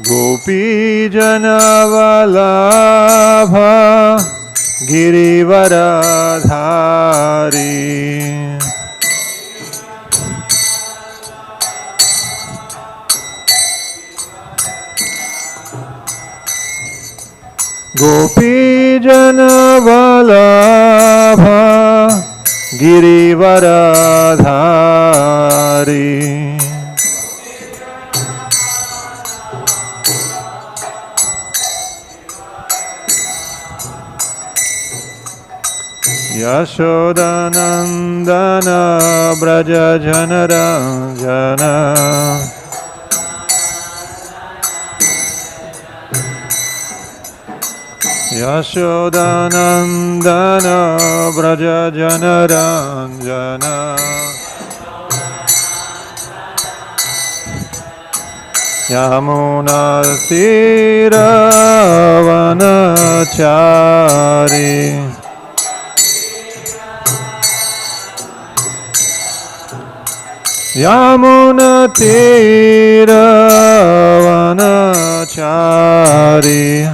Gopi-janavallabha girivaradhari Gopi-janavallabha girivaradhari Yashodanandana braja-janaranjana Yashodanandana braja-janaranjana Yamunatiravanachari Yamunatiravanachari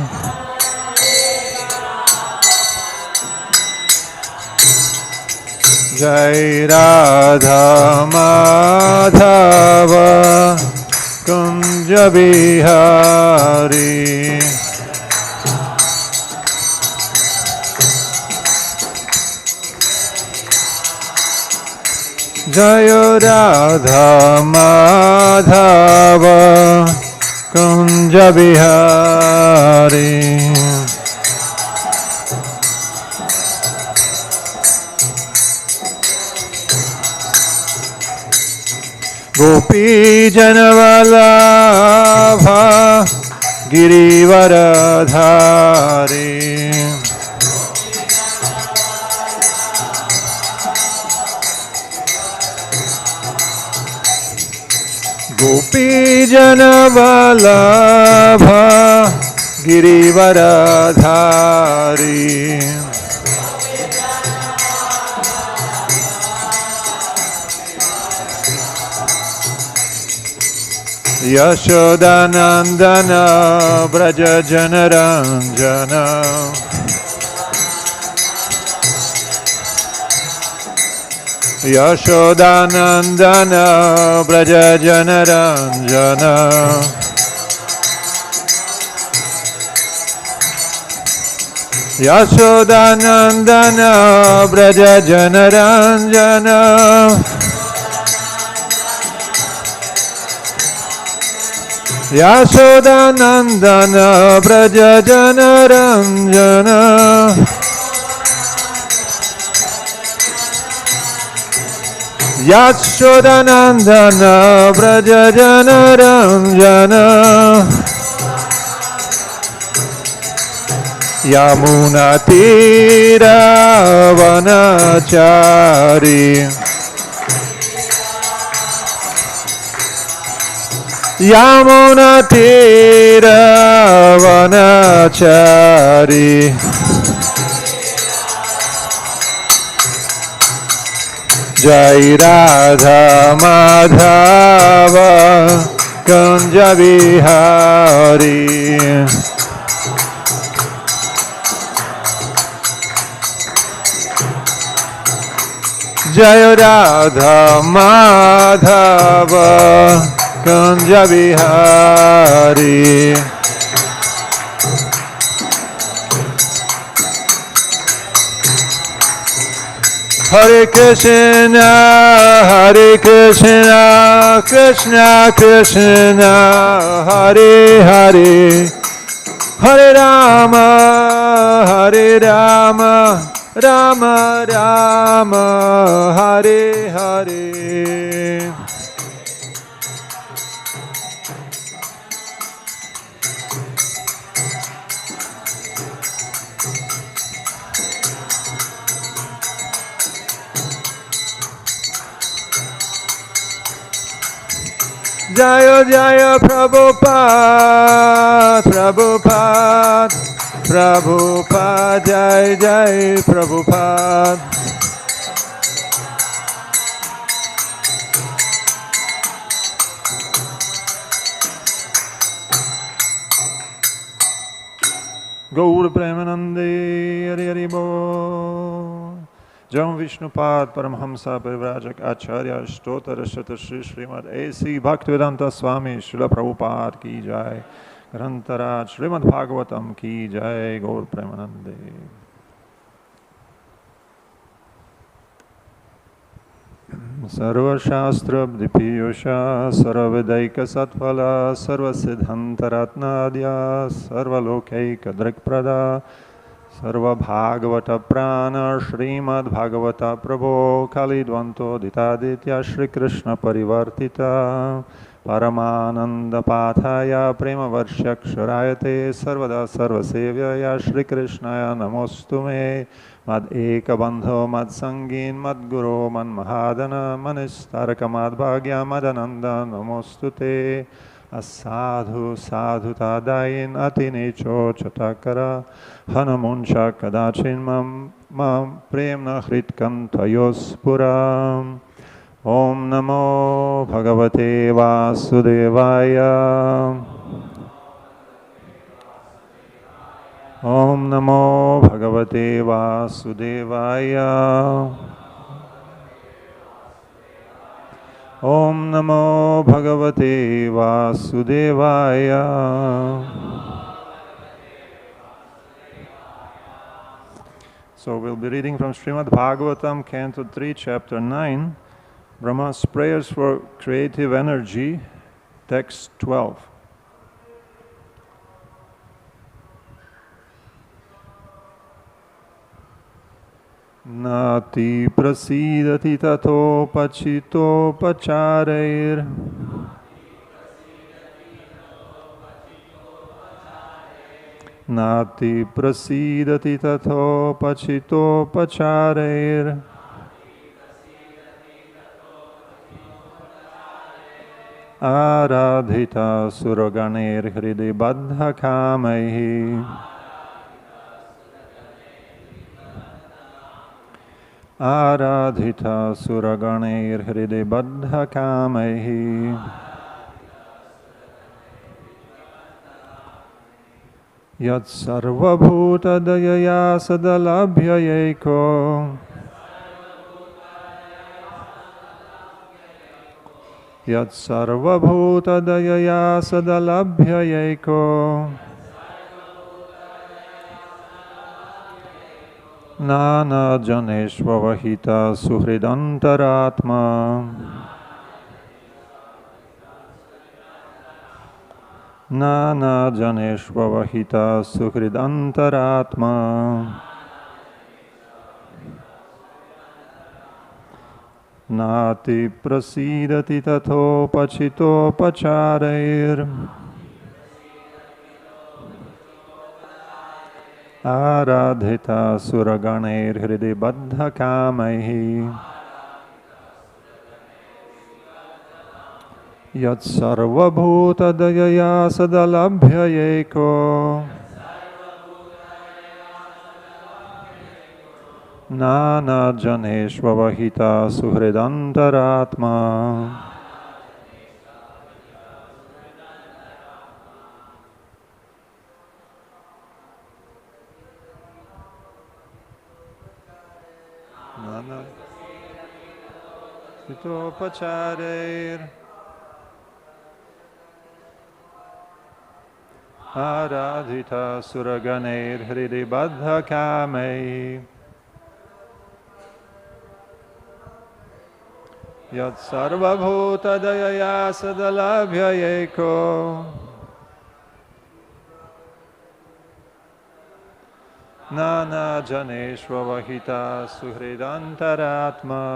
Jai Radha Madhava Kunja Bihari Jai Radha Madhava Kunja Bihari Gopi-janavallabha girivaradhari Gopi-janavallabha girivaradhari Yashodanandana braja-janaranjana Yashodanandana braja-janaranjana Yashodanandana braja-janaranjana Yashodanandana braja-janaranjana Yashodanandana braja-janaranjana Yamunatiravanachari Yamunatiravanachari Jai Radha Madhava Kunja Bihari Jai Radha Madhava Kunja Bihari Hare Krishna, Krishna Krishna, Hare Hare, Hare Rama, Rama Rama, Hare Hare. Jaya Jaya Prabhupada, Prabhupada, Prabhupada, Jai Jai Prabhupada. Gaur Premanande Hari Hari Bol. Jam Vishnupad Paramhamsa Parivrajak Acharya Stotra Shata Shri Srimad A.C. Bhaktivedanta Swami Srila Prabhupada Ki Jai. Grantaraj Srimad Bhagavatam Ki Jai. Gaur Premanande. Sarva Shastra Dipiyosha Sarva-Vedaika Satphala Sarva Siddhantaratnadya Sarva Lokaika Drikprada sarva-bhāgavata prana Srimad Bhagavata Prabho Kalidvanto Ditaditya Shri Krishna Parivartita Paramananda Pathaya Prema Varshakshurayate Sarvada Sarvasevyaya Shri Krishnaya Namostume Mad Eka Bandho Mad Sangin Mad Guru Man Mahadana Manistaraka Mad Bhagya Madananda Namostute Asadhu sadhu tadayin atinecho chatakara hanamuncha kadachin mam premna hritkantayos puram. Om namo bhagavate vasudevaya. Om namo bhagavate vasudevaya. Om namo bhagavate vasudevaya. So we'll be reading from Srimad Bhagavatam, Canto 3, Chapter 9, Brahma's Prayers for Creative Energy, Text 12. Nātiprasīdati tathopacitopacārair. Nātiprasīdati tathopacitopacārair. Ārādhitaḥ sura-gaṇair hṛdi baddha-kāmaiḥ. Ārādhitaḥ sura-gaṇair hṛdi baddha-kāmaiḥ. Yat sarva-bhūta-dayayāsad-alabhyayaiko. Yat sarva-bhūta-dayayāsad-alabhyayaiko. nānā-janeṣv avahitaḥ suhṛd antar-ātmā. nānā-janeṣv avahitaḥ suhṛd antar-ātmā. nātiprasīdati tathopacitopacārair. ārādhitaḥ sura-gaṇair hṛdi baddha-kāmaiḥ. Yat sarva-bhūta-dayayāsad-alabhyayaiko. nānā-janeṣv avahitaḥ suhṛd antar-ātmā. nātiprasīdati ārādhitaḥ sura-gaṇair hṛdi baddha-kāmaiḥ. Yat sarva-bhūta-dayayāsad-alabhyayaiko. nānā-janeṣv avahitaḥ suhṛd antar-ātmā.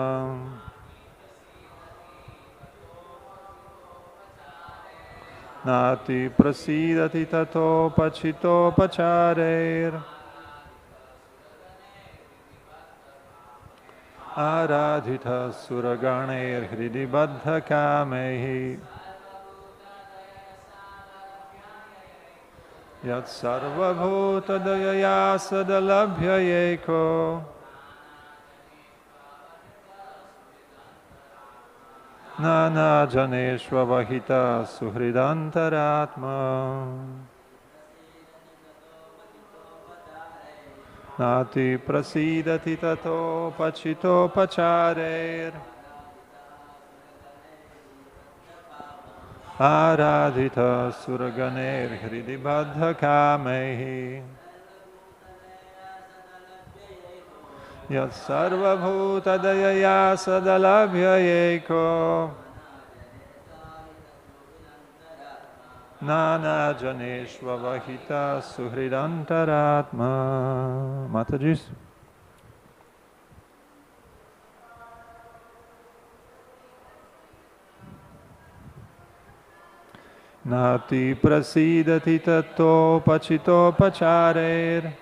nātiprasīdati tathopacitopacārair. ārādhitaḥ sura-gaṇair hṛdi baddha-kāmaiḥ. Yat sarva-bhūta-dayayāsad-alabhyayaiko. nānā-janeṣv avahitaḥ suhṛd antar-ātmā. nātiprasīdati tathopacitopacārair, ārādhitaḥ sura-gaṇair hṛdi baddha-kāmaiḥ, sarva-bhūta-dayayāsad-alabhyayaiko, nānā-janeṣv avahitaḥ suhṛd antar-ātmā. Matajis. nātiprasīdati tathopacitopacārair,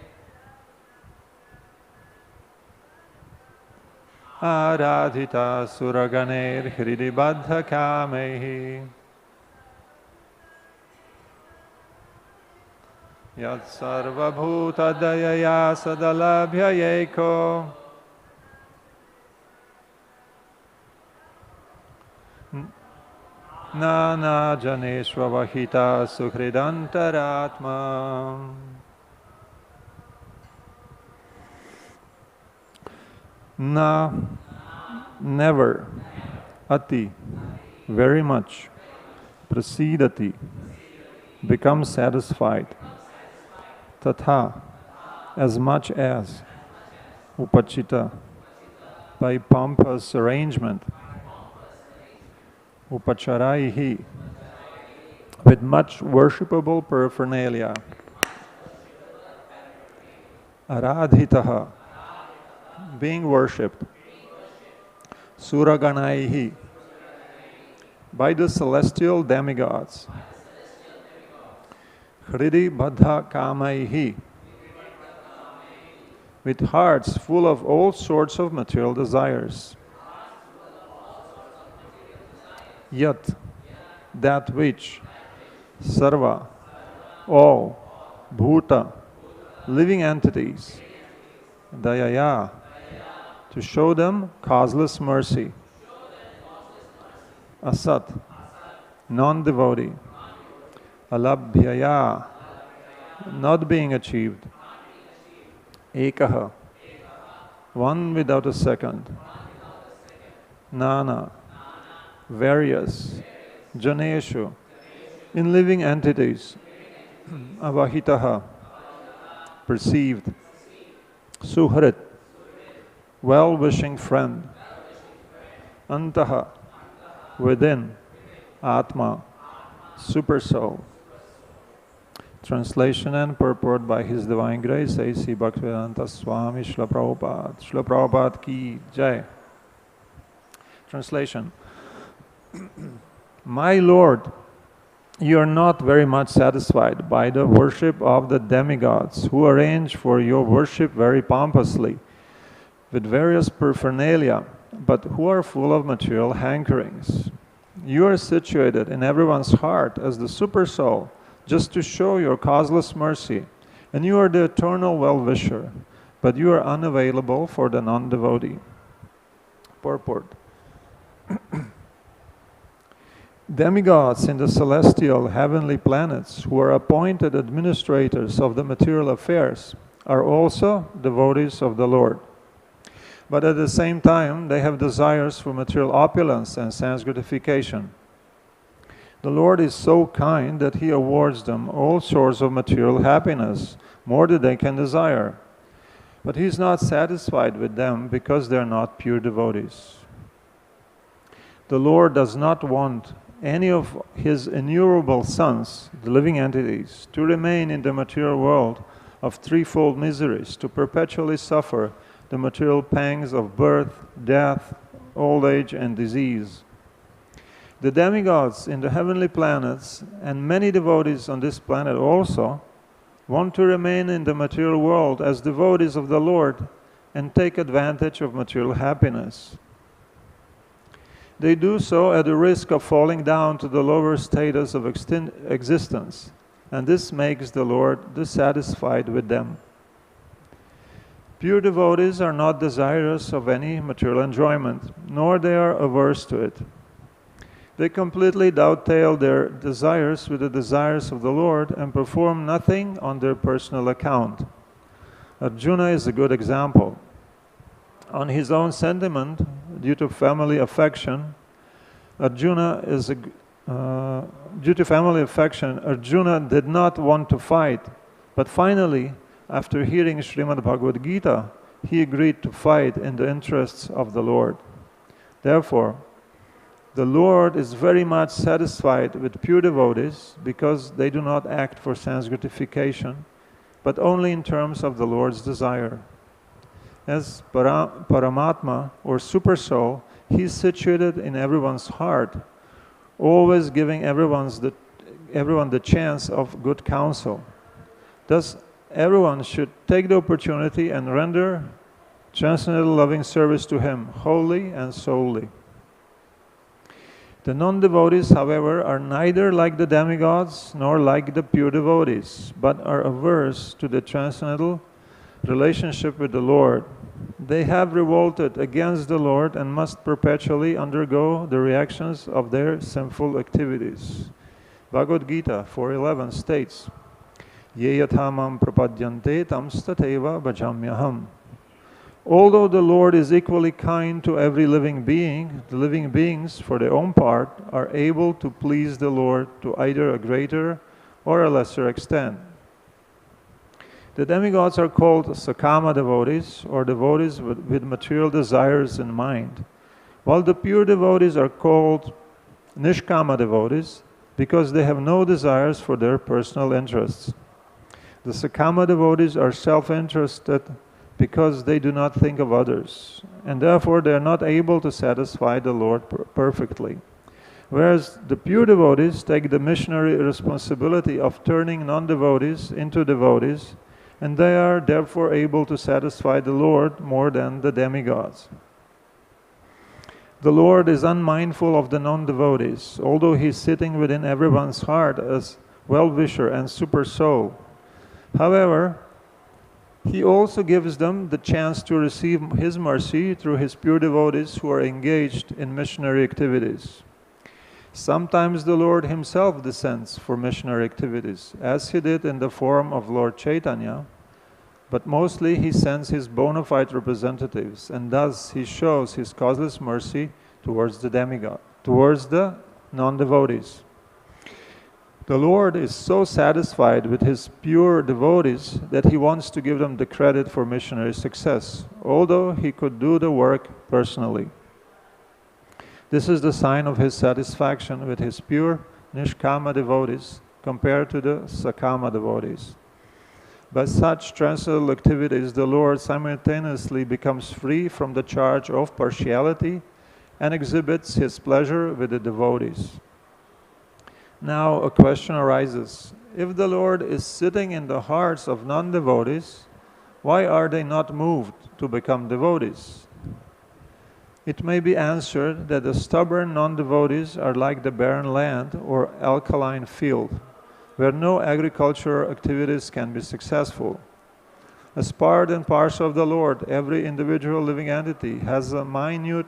ārādhitaḥ sura-gaṇair hṛdi baddha-kāmaiḥ, sarva-bhūta-dayayāsad-alabhyayaiko, nānā-janeṣv avahitaḥ suhṛd antar-ātmā. Na, never, ati, very much, prasīdati, become satisfied, tathā, as much as, upacita, by pompous arrangement, upacāraiḥ, with much worshipable paraphernalia, ārādhitaḥ, being worshipped, sura-gaṇaiḥ, by the celestial demigods, hṛdi baddha-kāmaiḥ, with hearts full of all sorts of material desires. Yet, that which, sarva, all, bhuta, living entities, dayayā, to show them causeless mercy, asat, nondevotee, alabhyayā, not being achieved, ekaḥ, one without a second, nānā, various, janeṣu, in living entities, avahitaḥ, perceived, suhṛt, well-wishing friend, antar-ātmā, within, ātmā, super soul. Translation and purport by His Divine Grace A.C. Bhaktivedanta Swami Srila Prabhupada. Srila Prabhupada ki jai. Translation. My Lord, you are not very much satisfied by the worship of the demigods, who arrange for your worship very pompously, with various paraphernalia, but who are full of material hankerings. You are situated in everyone's heart as the super soul, just to show your causeless mercy, and you are the eternal well-wisher, but you are unavailable for the non-devotee. Purport. Demigods in the celestial heavenly planets, who are appointed administrators of the material affairs, are also devotees of the Lord. But at the same time, they have desires for material opulence and sense gratification. The Lord is so kind that He awards them all sorts of material happiness, more than they can desire. But He is not satisfied with them because they are not pure devotees. The Lord does not want any of His innumerable sons, the living entities, to remain in the material world of threefold miseries, to perpetually suffer the material pangs of birth, death, old age, and disease. The demigods in the heavenly planets, and many devotees on this planet also, want to remain in the material world as devotees of the Lord and take advantage of material happiness. They do so at the risk of falling down to the lower status of existence, and this makes the Lord dissatisfied with them. Pure devotees are not desirous of any material enjoyment, nor they are averse to it. They completely dovetail their desires with the desires of the Lord and perform nothing on their personal account. Arjuna is a good example. On his own sentiment, due to family affection, Arjuna did not want to fight, but finally, after hearing Srimad Bhagavad Gita, he agreed to fight in the interests of the Lord. Therefore, the Lord is very much satisfied with pure devotees because they do not act for sense gratification, but only in terms of the Lord's desire. As Paramatma or Super Soul, he is situated in everyone's heart, always giving everyone the chance of good counsel. Thus, everyone should take the opportunity and render transcendental loving service to him, wholly and solely. The non-devotees, however, are neither like the demigods nor like the pure devotees, but are averse to the transcendental relationship with the Lord. They have revolted against the Lord and must perpetually undergo the reactions of their sinful activities. Bhagavad Gita 4.11 states, Ye yathamam prapadyante tam stateva bhajamyaham. Although the Lord is equally kind to every living being, the living beings, for their own part, are able to please the Lord to either a greater or a lesser extent. The demigods are called sakama devotees, or devotees with material desires in mind, while the pure devotees are called nishkama devotees because they have no desires for their personal interests. The sakama devotees are self-interested because they do not think of others, and therefore they are not able to satisfy the Lord perfectly. Whereas the pure devotees take the missionary responsibility of turning non-devotees into devotees, and they are therefore able to satisfy the Lord more than the demigods. The Lord is unmindful of the non-devotees, although he is sitting within everyone's heart as well-wisher and super soul. However, he also gives them the chance to receive his mercy through his pure devotees who are engaged in missionary activities. Sometimes the Lord himself descends for missionary activities, as he did in the form of Lord Chaitanya, but mostly he sends his bona fide representatives, and thus he shows his causeless mercy towards the demigod, towards the non-devotees. The Lord is so satisfied with his pure devotees that he wants to give them the credit for missionary success, although he could do the work personally. This is the sign of his satisfaction with his pure nishkama devotees compared to the sakama devotees. By such transcendental activities, the Lord simultaneously becomes free from the charge of partiality and exhibits his pleasure with the devotees. Now a question arises. If the Lord is sitting in the hearts of non-devotees, why are they not moved to become devotees? It may be answered that the stubborn non-devotees are like the barren land or alkaline field, where no agricultural activities can be successful. As part and parcel of the Lord, every individual living entity has a minute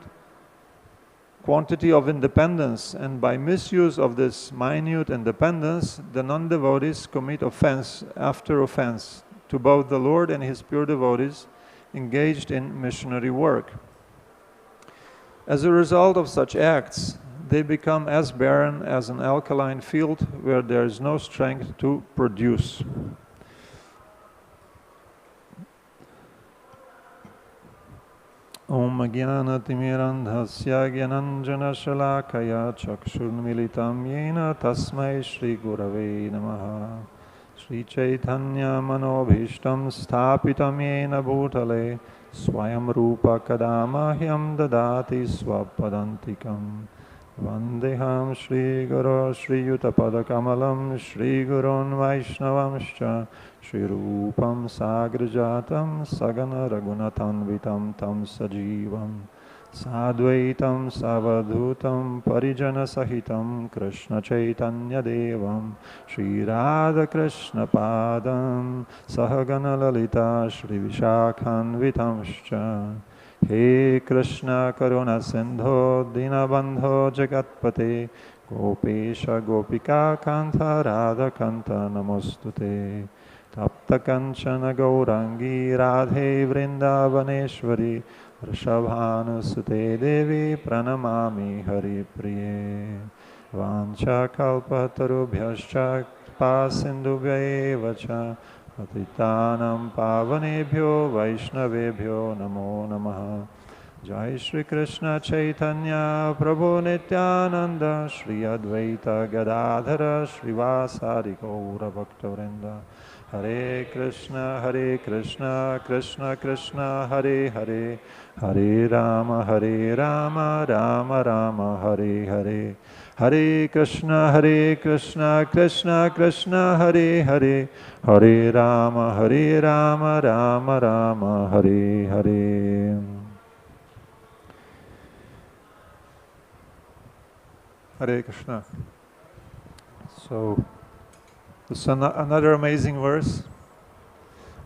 quantity of independence, and by misuse of this minute independence, the non-devotees commit offense after offense to both the Lord and his pure devotees engaged in missionary work. As a result of such acts, they become as barren as an alkaline field where there is no strength to produce. Om Jnana-timirandhasya Jnananjana-shalakaya Chakshurmilitam Yena Tasmai Shri Gurave Namaha. Shri Chaitanya Manobhishtam Sthapitam Yena Bhutale Swayam Rupa Kadamahyam Dadati Swapadantikam. Vandeham Shri Guru Shri Yuta-pada-kamalam Shri Gurun Vaishnavamscha Shri Rupam Sagrajatam Sagana Raghunathanvitam Tam Sajivam Sadvaitam Savadhutam Parijana Sahitam Krishna Chaitanya Devam Shri Radha Krishna Padam Sahagana Lalita Shri Vishakhanvitamscha. He Krishna Karuna Sindho Dinabandho Jagatpate Gopesha Gopika Kanta Radha Kanta Namostute. tapta kanchana gaurangi radhe vrindavaneshwari vrishabhanusute devi pranamami hari priye vancha kalpatarubhyascha pasindubhyaevacha patitanam pavanebhyo vaishnavebhyo namo namaha. Jai Shri Krishna Chaitanya Prabhu Nityananda Shri Advaita Gadadhara Shrivasadi Gaura Bhakta-vrinda. Hare Krishna Krishna Krishna Hare Hare Hare Rama Rama Rama Hare Hare. Hare Krishna Krishna Krishna Hare Hare Hare Rama Rama Rama Hare Hare. Hare Krishna. So, this is another amazing verse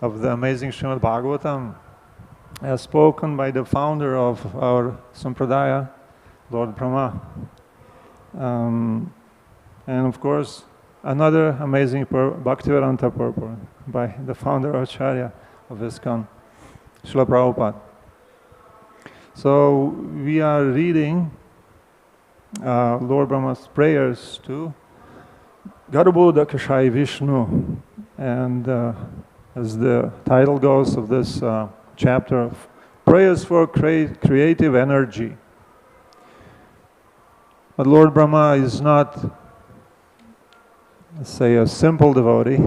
of the amazing Srimad Bhagavatam, as spoken by the founder of our Sampradaya, Lord Brahma. And of course, another amazing Bhaktivedanta purport by the founder Acharya of ISKCON, Srila Prabhupada. So, we are reading Lord Brahma's prayers to Garbhodha Kashai Vishnu, and as the title goes of this chapter, prayers for creative energy. But Lord Brahma is not, let's say, a simple devotee.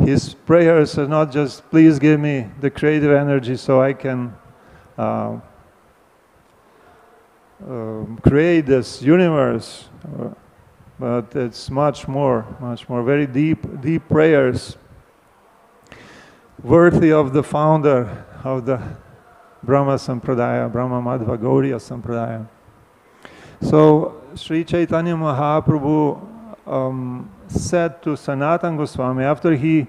His prayers are not just, please give me the creative energy so I can create this universe, but it's much more, very deep prayers, worthy of the founder of the Brahma Sampradaya, Brahma Madhva Gauriya Sampradaya. So Sri Chaitanya Mahaprabhu said to Sanatana Goswami, after he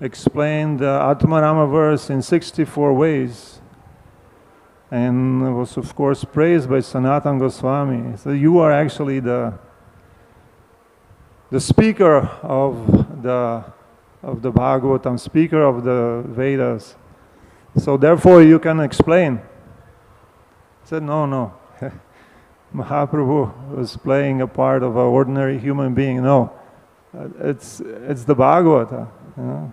explained the Atmarama verse in 64 ways, and was of course praised by Sanatana Goswami. So you are actually the speaker of the Bhagavatam, speaker of the Vedas. So therefore you can explain. He said, no. Mahaprabhu was playing a part of an ordinary human being. No, it's the Bhagavata. You know?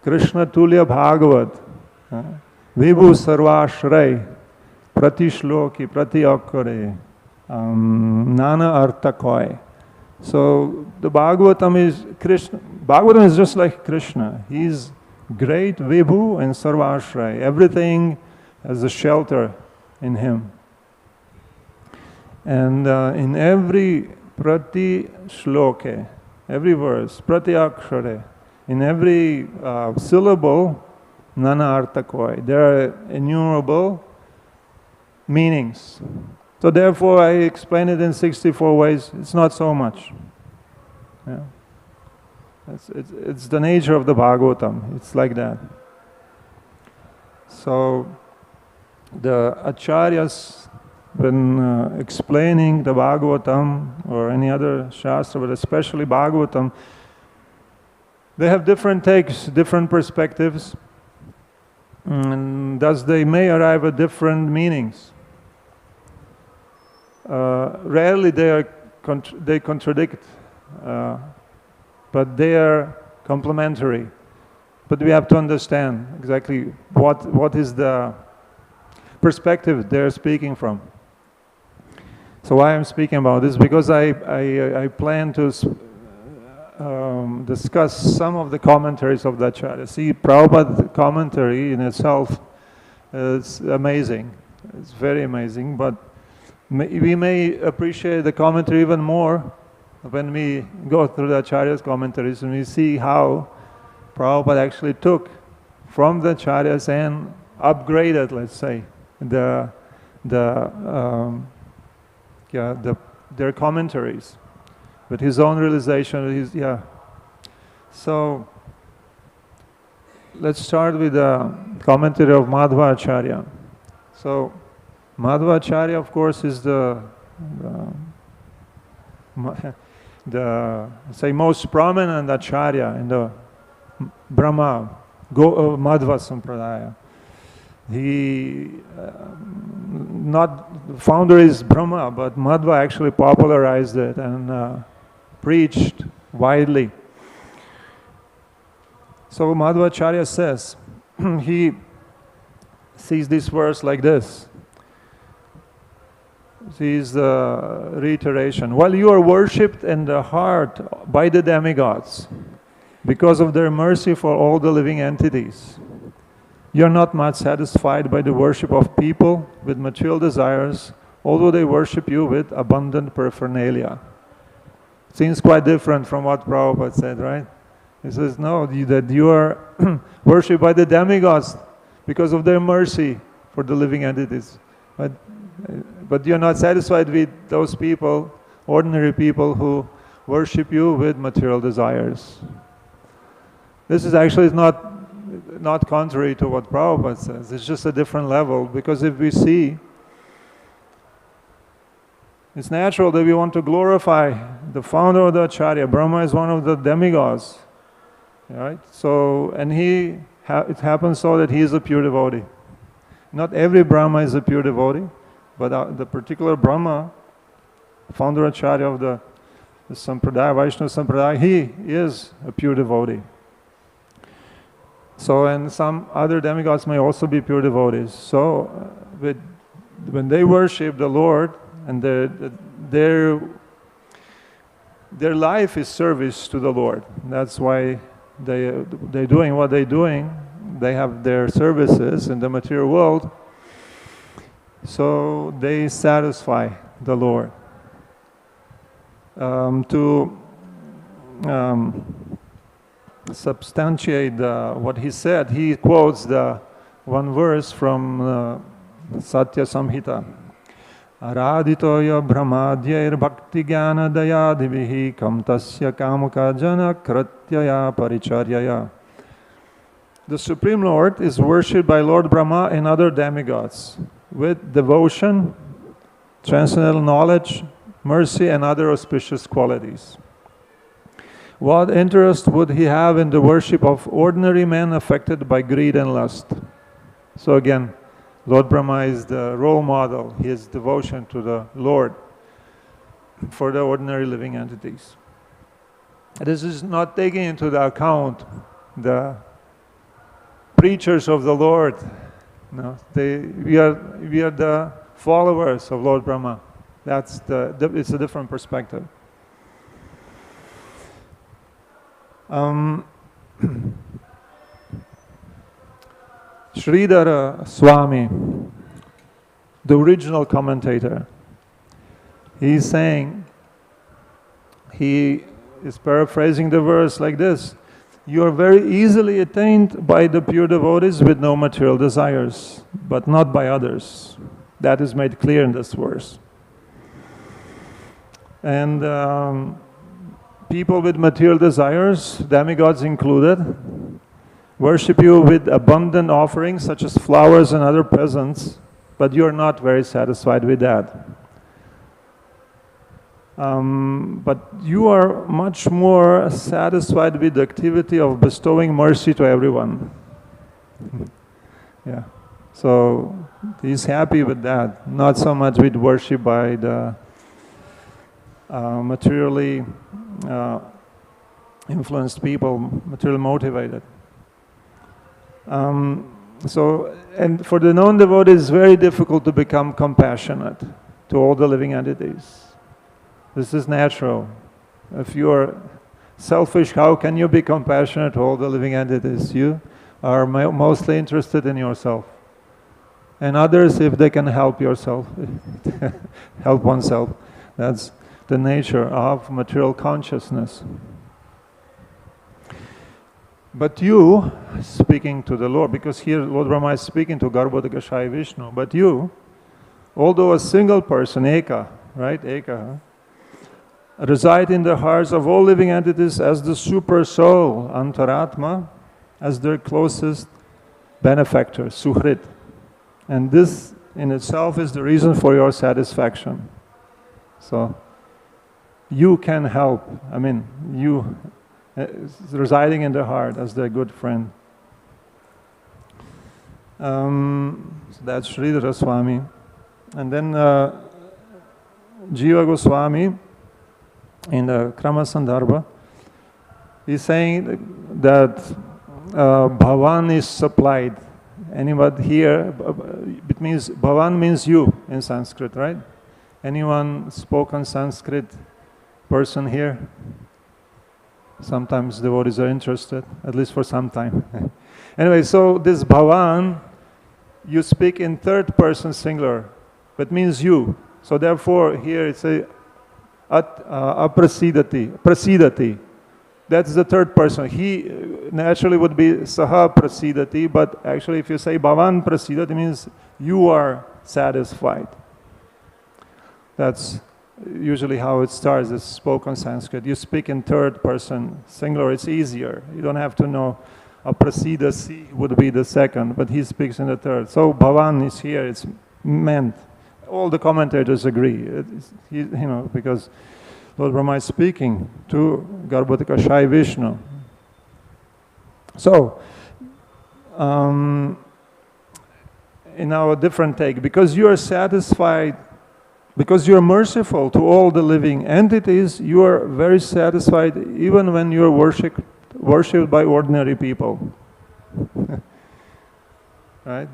Krishna Tulya Bhagavat. Vibhu sarvashray, pratishloki, pratiakkare, nānā-janeṣv. So the Bhagavatam is Krishna. Bhagavatam is just like Krishna. He is great Vibhu and sarvashray. Everything has a shelter in him. And in every prati shloke, every verse, pratiakkare, in every syllable, nānā-janeṣv, there are innumerable meanings. So therefore I explain it in 64 ways. It's not so much. Yeah. It's the nature of the Bhagavatam. It's like that. So the Acharyas, when explaining the Bhagavatam or any other Shastra, but especially Bhagavatam, they have different takes, different perspectives, and thus they may arrive at different meanings. Rarely they contradict, but they are complementary. But we have to understand exactly what is the perspective they're speaking from. So why I'm speaking about this? Because I plan to discuss some of the commentaries of the Acharya. See, Prabhupada's commentary in itself is amazing. It's very amazing, but we may appreciate the commentary even more when we go through the Acharya's commentaries and we see how Prabhupada actually took from the Acharyas and upgraded, let's say, their commentaries with his own realization. So let's start with the commentary of Madhva Acharya. So Madhva Acharya, of course, is the most prominent acharya in the Brahma Madhva Sampradaya. He not founder is Brahma, but Madhva actually popularized it and preached widely. So Madhvacharya says, he sees this verse like this. Sees the reiteration. While you are worshipped in the heart by the demigods, because of their mercy for all the living entities, you are not much satisfied by the worship of people with material desires, although they worship you with abundant paraphernalia. Seems quite different from what Prabhupada said, right? He says, no, that you are worshipped by the demigods because of their mercy for the living entities. But you're not satisfied with those people, ordinary people who worship you with material desires. This is actually not contrary to what Prabhupada says. It's just a different level, because if we see, it's natural that we want to glorify the founder of the Acharya. Brahma is one of the demigods, right? So, and it happens so that he is a pure devotee. Not every Brahma is a pure devotee, but the particular Brahma, founder Acharya of the Sampradaya, Vaishnava Sampradaya, he is a pure devotee. So, and some other demigods may also be pure devotees. So, when they worship the Lord, and their life is service to the Lord. That's why they're doing what they're doing. They have their services in the material world, so they satisfy the Lord. To substantiate what he said, he quotes the one verse from Satya Samhita. ārādhitaḥ brahmadyair bhakti-jnana-dayādibhihi kam tasya kamaka jana kratyaya paricharyaya. The Supreme Lord is worshipped by Lord Brahma and other demigods with devotion, transcendental knowledge, mercy, and other auspicious qualities. What interest would he have in the worship of ordinary men affected by greed and lust? So again, Lord Brahma is the role model, his devotion to the Lord for the ordinary living entities. This is not taking into the account the preachers of the Lord. No, we are the followers of Lord Brahma. It's a different perspective. Sridhara Swami, the original commentator, he's saying, he is paraphrasing the verse like this: you are very easily attained by the pure devotees with no material desires, but not by others. That is made clear in this verse. And people with material desires, demigods included, worship you with abundant offerings such as flowers and other presents, but you are not very satisfied with that. But you are much more satisfied with the activity of bestowing mercy to everyone. Yeah. So he's happy with that, not so much with worship by the materially influenced people, materially motivated. And for the non-devotee, it's very difficult to become compassionate to all the living entities. This is natural. If you are selfish, how can you be compassionate to all the living entities? You are mostly interested in yourself. And others, if they can help yourself, help oneself. That's the nature of material consciousness. But you, speaking to the Lord, because here Lord Brahma is speaking to Garbhodakashaya Vishnu, but you, although a single person, ekaḥ, right, ekaḥ, reside in the hearts of all living entities as the super soul, antar-ātmā, as their closest benefactor, suhṛt. And this in itself is the reason for your satisfaction. So, you can help. I mean, you residing in the heart as their good friend. So that's Sridhara Swami. And then Jiva Goswami in the Krama Sandarbha, he's saying that Bhavan is supplied. Anybody here, it means, Bhavan means you in Sanskrit, right? Anyone spoken Sanskrit person here? Sometimes devotees are interested, at least for some time. Anyway, so this Bhavan, you speak in third person singular, but means you. So therefore, here it's a prasīdati. That's the third person. He naturally would be saha-prasīdati, but actually if you say Bhavan prasīdati, it means you are satisfied. That's usually how it starts, it's spoken Sanskrit. You speak in third person singular, it's easier. You don't have to know. Prasīdati would be the second, but he speaks in the third. So Bhavan is here, it's meant. All the commentators agree, because Lord Brahma is speaking to Garbhodika Shai Vishnu. So, in our different take, because you are satisfied, because you are merciful to all the living entities, you are very satisfied even when you are worshipped by ordinary people. Right?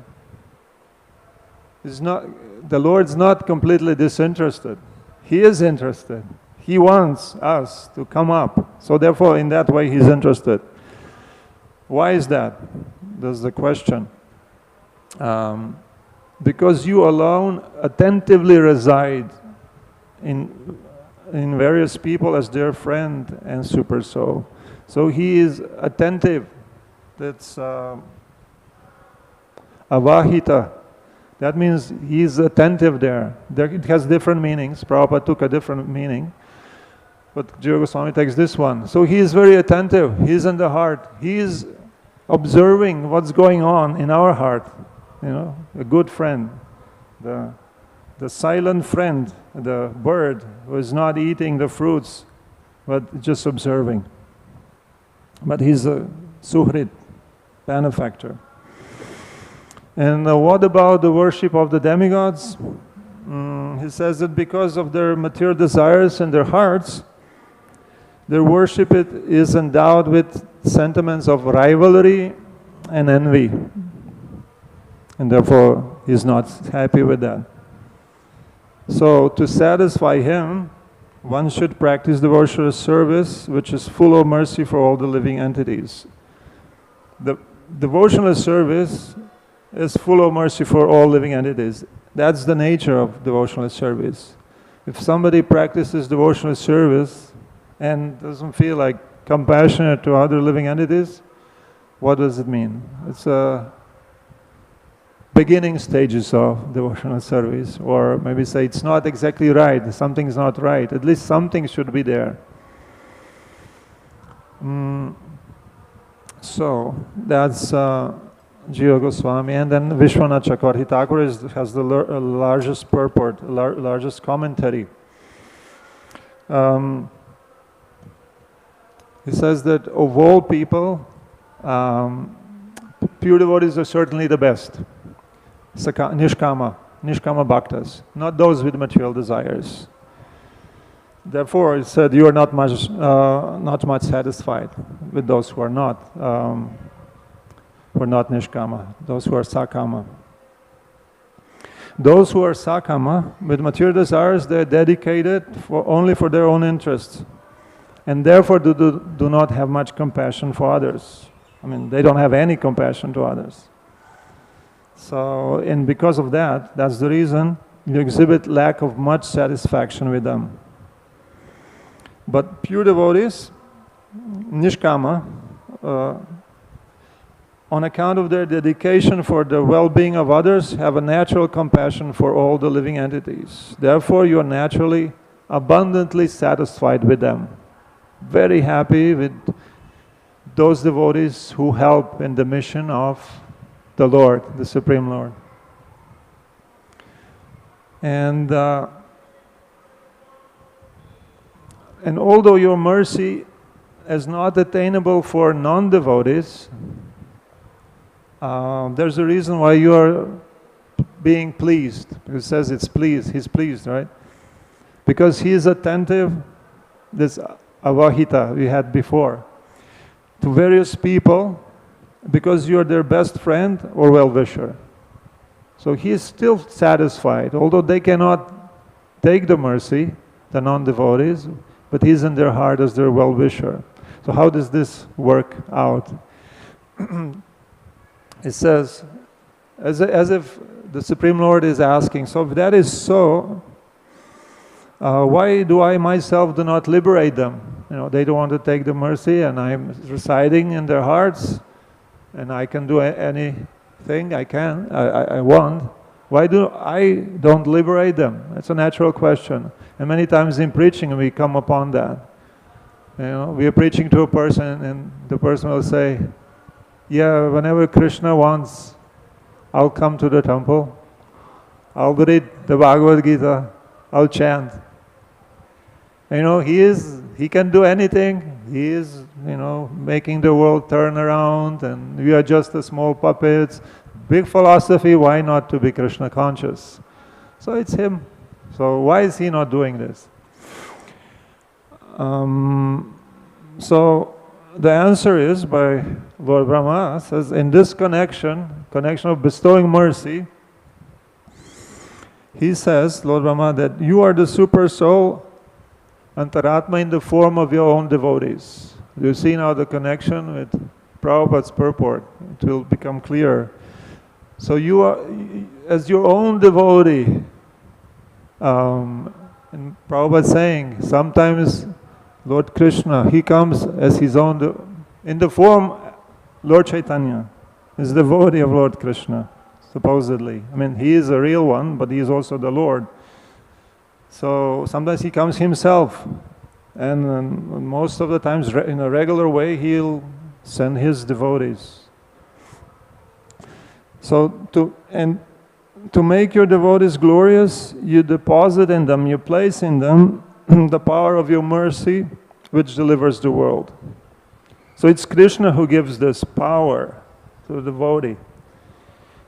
The Lord's not completely disinterested. He is interested. He wants us to come up. So therefore, in that way, He's interested. Why is that? That's the question. Because you alone attentively reside in various people as their friend and super soul. So He is attentive. That's avahitaḥ. That means He is attentive there. It has different meanings. Prabhupada took a different meaning. But Jiva Goswami takes this one. So He is very attentive. He is in the heart. He is observing what's going on in our heart. A good friend. The silent friend, the bird who is not eating the fruits, but just observing. But he's a suhṛd, benefactor. And what about the worship of the demigods? He says that because of their material desires in their hearts, their worship is endowed with sentiments of rivalry and envy. And therefore, he's not happy with that. So, to satisfy him, one should practice devotional service, which is full of mercy for all the living entities. The devotional service is full of mercy for all living entities. That's the nature of devotional service. If somebody practices devotional service and doesn't feel like compassionate to other living entities, what does it mean? It's beginning stages of devotional service, or maybe say it's not exactly right, something's not right, at least something should be there. So that's Jiva Goswami, and then Vishwanath Chakravarti Thakur has the largest purport, largest commentary. He says that of all people, pure devotees are certainly the best. Nishkama bhaktas, not those with material desires. Therefore, it said you are not much satisfied with those who are not nishkama, those who are sakama. Those who are sakama with material desires, they are dedicated only for their own interests, and therefore do not have much compassion for others. I mean, they don't have any compassion to others. So, and because of that, that's the reason you exhibit lack of much satisfaction with them. But pure devotees, nishkama, on account of their dedication for the well-being of others, have a natural compassion for all the living entities. Therefore, you are naturally, abundantly satisfied with them. Very happy with those devotees who help in the mission of the Lord, the Supreme Lord. And And although your mercy is not attainable for non-devotees, there's a reason why you are being pleased. It says it's pleased, he's pleased, right? Because he is attentive, this avahitaḥ we had before, to various people, because you are their best friend or well-wisher. So he is still satisfied, although they cannot take the mercy, the non-devotees, but he's in their heart as their well-wisher. So how does this work out? It says, as if the Supreme Lord is asking, so if that is so, why do I myself do not liberate them? You know, they don't want to take the mercy, and I'm residing in their hearts, and I can do anything I want. Why do I don't liberate them? That's a natural question. And many times in preaching we come upon that. You know, we are preaching to a person and the person will say, yeah, whenever Krishna wants, I'll come to the temple, I'll read the Bhagavad Gita, I'll chant. You know, he can do anything. He is, you know, making the world turn around, and we are just the small puppets. Big philosophy, why not to be Krishna conscious? So it's him. So why is he not doing this? So the answer is by Lord Brahma says, in this connection of bestowing mercy, he says, Lord Brahma, that you are the super soul, antar-ātmā, in the form of your own devotees. You see now the connection with Prabhupada's purport. It will become clearer. So you are, as your own devotee, and Prabhupada is saying, sometimes Lord Krishna, he comes as his own, in the form, Lord Chaitanya is the devotee of Lord Krishna, supposedly. I mean, he is a real one, but he is also the Lord. So sometimes he comes himself, and most of the times in a regular way he'll send his devotees. So to make your devotees glorious, you deposit in them, you place in them the power of your mercy, which delivers the world. So it's Krishna who gives this power to the devotee,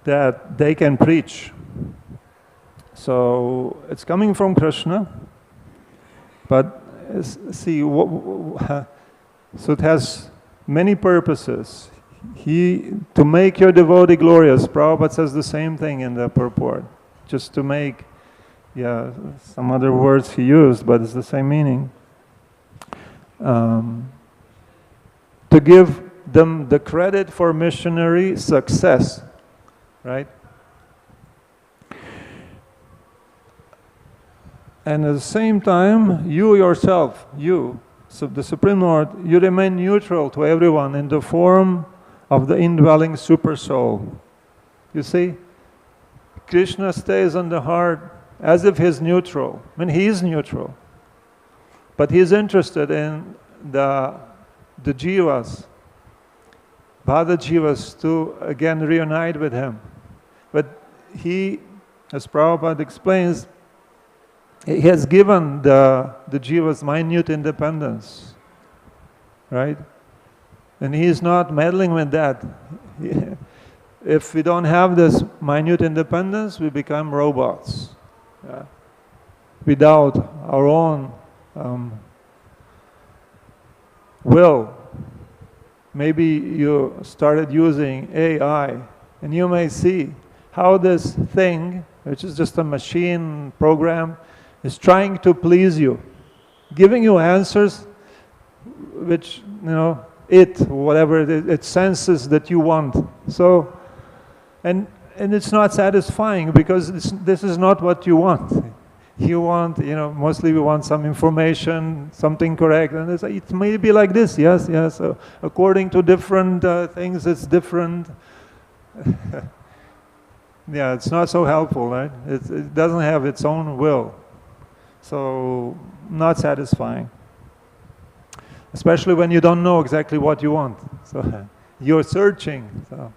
that they can preach. So it's coming from Krishna, but see, so it has many purposes. To make your devotee glorious, Prabhupada says the same thing in the purport, just to make, some other words he used, but it's the same meaning. To give them the credit for missionary success, right? And at the same time, you yourself, so the Supreme Lord, you remain neutral to everyone in the form of the indwelling super soul. You see, Krishna stays on the heart as if he's neutral. I mean, he is neutral, but he's interested in the jivas, baddha jivas, to again reunite with him. But he, as Prabhupada explains, he has given the jivas minute independence, right? And he is not meddling with that. If we don't have this minute independence, we become robots. Without our own will. Maybe you started using AI, and you may see how this thing, which is just a machine program, is trying to please you, giving you answers which, whatever it senses that you want. So, and it's not satisfying, because this is not what you want. You want, mostly we want some information, something correct, and it may be like this, yes. So according to different things, it's different. It's not so helpful, right? It doesn't have its own will. So, not satisfying. Especially when you don't know exactly what you want. So, you're searching. So.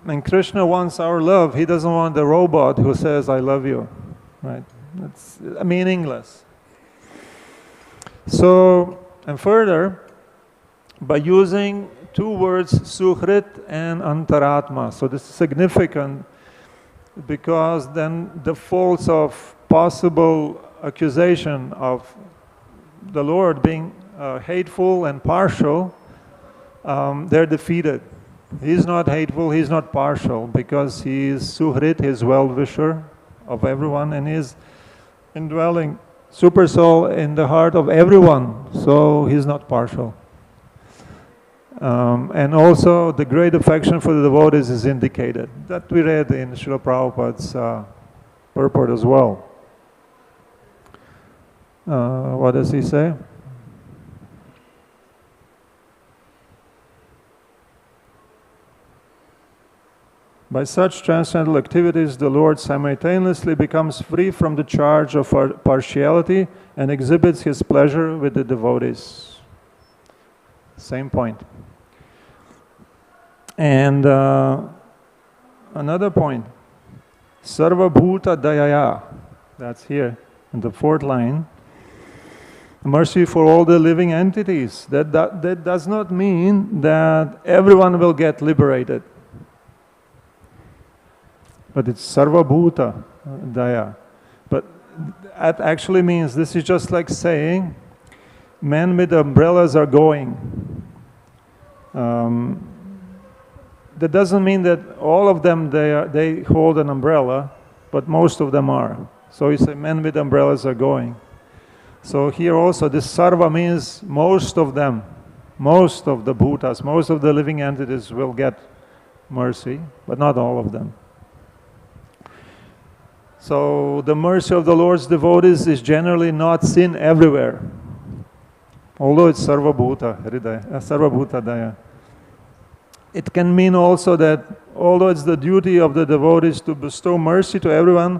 And Krishna wants our love. He doesn't want the robot who says, I love you. Right? It's meaningless. So, and further, by using two words, suhṛt and antar-ātmā. So this is significant because then the faults of possible accusation of the Lord being hateful and partial, they're defeated. He's not hateful, he's not partial, because he is suhṛt, he is well-wisher of everyone, and he is indwelling super soul in the heart of everyone, so he's not partial. And also the great affection for the devotees is indicated. That we read in Srila Prabhupada's purport as well. What does he say? By such transcendental activities, the Lord simultaneously becomes free from the charge of partiality and exhibits his pleasure with the devotees. Same point. And another point, sarva-bhūta-dayayā, that's here in the fourth line, mercy for all the living entities. That does not mean that everyone will get liberated. But it's sarva-bhūta-dayayā. But that actually means, this is just like saying, men with umbrellas are going. That doesn't mean that all of them, they hold an umbrella, but most of them are. So you say, men with umbrellas are going. So here also, this sarva means most of them, most of the bhutas, most of the living entities will get mercy, but not all of them. So the mercy of the Lord's devotees is generally not seen everywhere, although it's sarva-bhūta-dayayā. It can mean also that although it's the duty of the devotees to bestow mercy to everyone,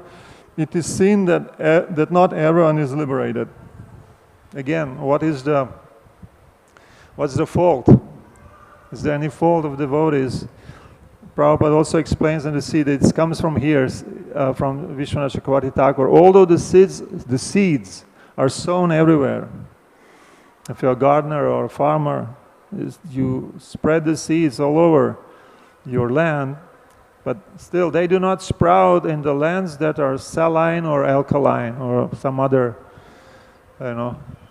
it is seen that that not everyone is liberated. Again, what's the fault? Is there any fault of devotees? Prabhupada also explains in the seed, it comes from here, from Vishwanath Chakravarti Thakur. Although the seeds are sown everywhere. If you're a gardener or a farmer, you spread the seeds all over your land, but still they do not sprout in the lands that are saline or alkaline or some other,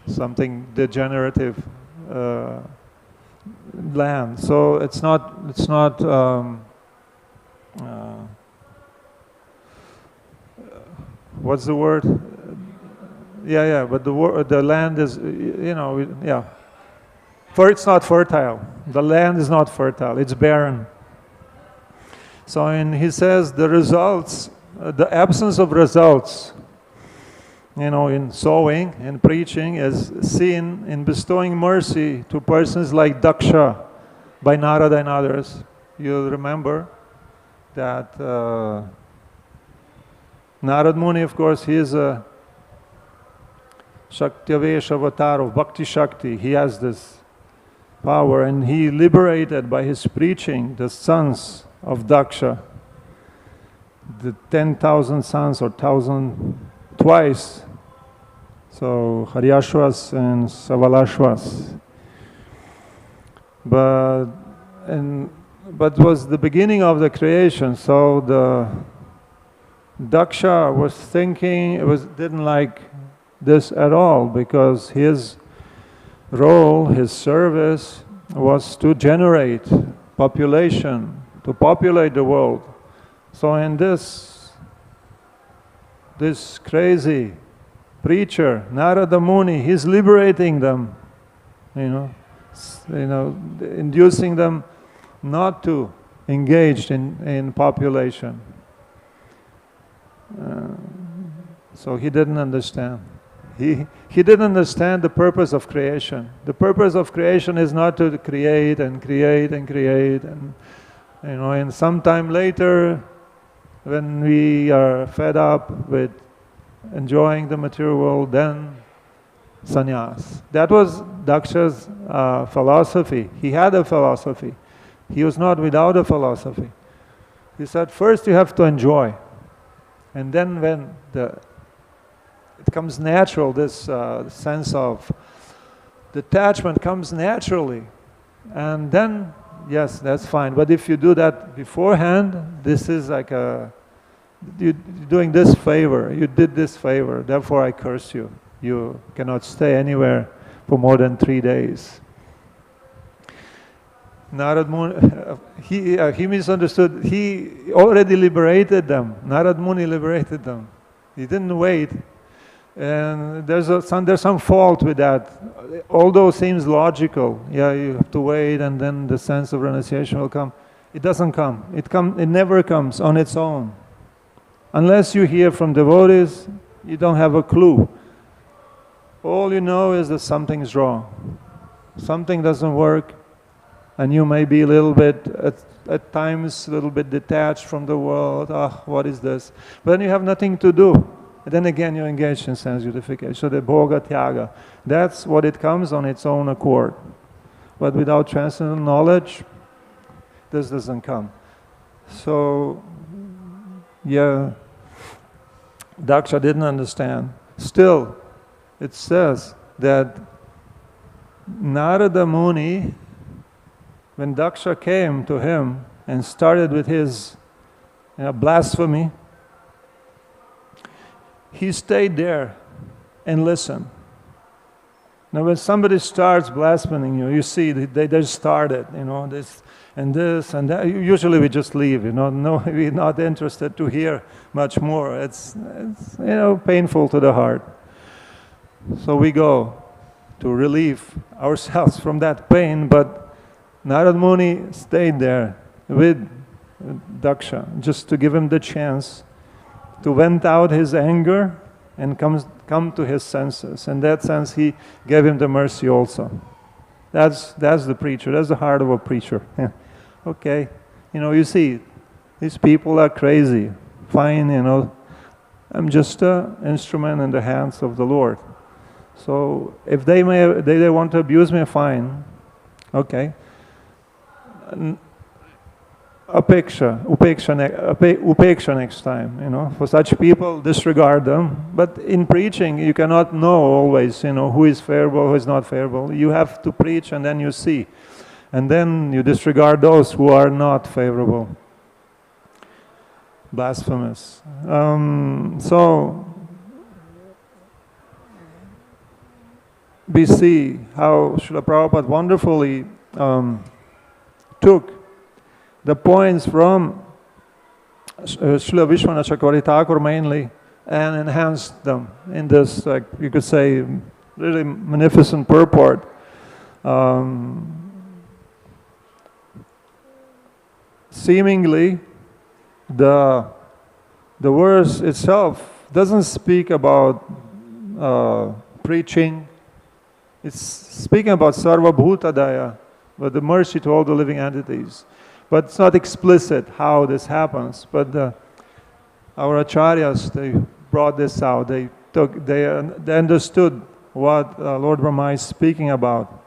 something degenerative land. So it's not what's the word? But the land is, it's not fertile. The land is not fertile, it's barren. So he says the results, the absence of results, in sowing and preaching is seen in bestowing mercy to persons like Daksha by Narada and others. You'll remember that Narad Muni, of course, he is a Shakti-avesh avatar of Bhakti Shakti. He has this power, and he liberated by his preaching the sons of Daksha, the 10,000 sons or 1,000 twice. So Haryashvas and Savalashvas. But was the beginning of the creation. So the Daksha was thinking, didn't like this at all, because his role, his service was to generate population, to populate the world. So in this crazy preacher, Narada Muni, he's liberating them, inducing them not to engage in population. So he didn't understand. He didn't understand the purpose of creation. The purpose of creation is not to create and create and create, and sometime later, when we are fed up with enjoying the material world, then sannyas. That was Daksha's philosophy. He had a philosophy. He was not without a philosophy. He said, first you have to enjoy, and then when the it comes natural, this sense of detachment comes naturally. And then, yes, that's fine. But if you do that beforehand, this is like you're doing this favor, you did this favor, therefore I curse you. You cannot stay anywhere for more than 3 days. Narad Muni, he misunderstood. He already liberated them. Narad Muni liberated them. He didn't wait. And there's some fault with that. Although it seems logical, yeah, you have to wait and then the sense of renunciation will come. It doesn't come. It never comes on its own. Unless you hear from devotees, you don't have a clue. All you know is that something's wrong. Something doesn't work, and you may be a little bit, at times, a little bit detached from the world. What is this? But then you have nothing to do. And then again you engage in sense unification. So the bhoga tyaga, that's what it comes on its own accord. But without transcendental knowledge, this doesn't come. So, yeah, Daksha didn't understand. Still, it says that Narada Muni, when Daksha came to him and started with his blasphemy, he stayed there and listened. Now when somebody starts blaspheming you, you see they just started, this and that. Usually we just leave, no, we're not interested to hear much more. It's painful to the heart. So we go to relieve ourselves from that pain, but Narad Muni stayed there with Daksha just to give him the chance to vent out his anger and come to his senses. In that sense, he gave him the mercy also. That's the preacher. That's the heart of a preacher. Okay, you see, these people are crazy. Fine, I'm just an instrument in the hands of the Lord. So if they want to abuse me, fine. Okay. Upeksha next time, for such people, disregard them. But in preaching, you cannot know always, who is favorable, who is not favorable. You have to preach and then you see. And then you disregard those who are not favorable. Blasphemous. So, we see how Srila Prabhupada wonderfully took the points from Srila Vishwanath Chakravarti Thakur mainly and enhanced them in this, you could say, really magnificent purport. Seemingly, the verse itself doesn't speak about preaching. It's speaking about sarva-bhūta-dayayāsad, but the mercy to all the living entities. But it's not explicit how this happens. But our acharyas, they brought this out. They understood what Lord Brahma is speaking about.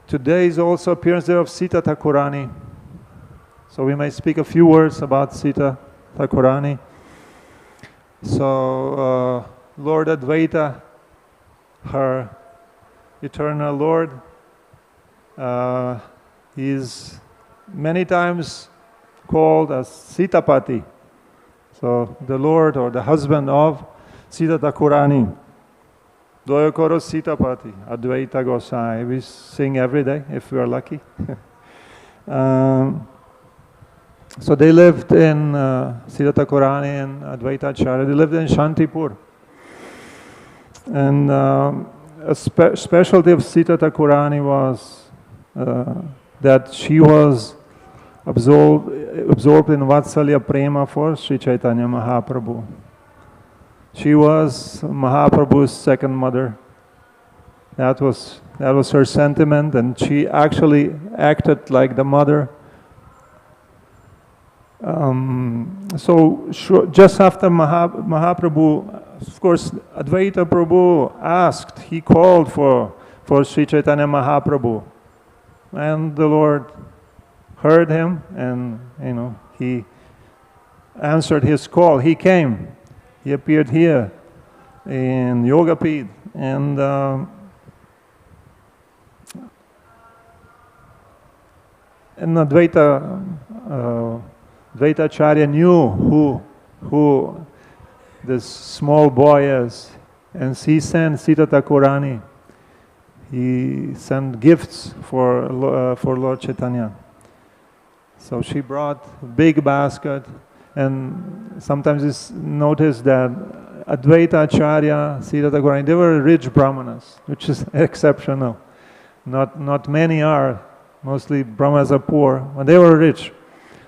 Today is also appearance there of Sita Thakurani. So we may speak a few words about Sita Thakurani. So Lord Advaita, her eternal Lord, he is many times called as Sitapati. So the Lord or the husband of Sita Thakurani. Doyokoro Sitapati, Advaita Gosai. We sing every day if we are lucky. So they lived in Sita Thakurani and Advaita Acharya. They lived in Shantipur. And a specialty of Sita Thakurani was that she was absorbed in Vatsalya Prema for Sri Chaitanya Mahaprabhu. She was Mahaprabhu's second mother. That was her sentiment, and she actually acted like the mother Just after Mahaprabhu, of course, Advaita Prabhu asked, he called for Sri Chaitanya Mahaprabhu, and the Lord heard him, and he answered his call. He came. He appeared here in Yogapid, and Advaitacharya knew who this small boy is, and he sent Sita Thakurani. He sent gifts for Lord Chaitanya. So she brought a big basket, and sometimes it's noticed that Advaita Acharya, Sita Thakurani, they were rich brahmanas, which is exceptional. Not many are. Mostly brahmanas are poor, but they were rich,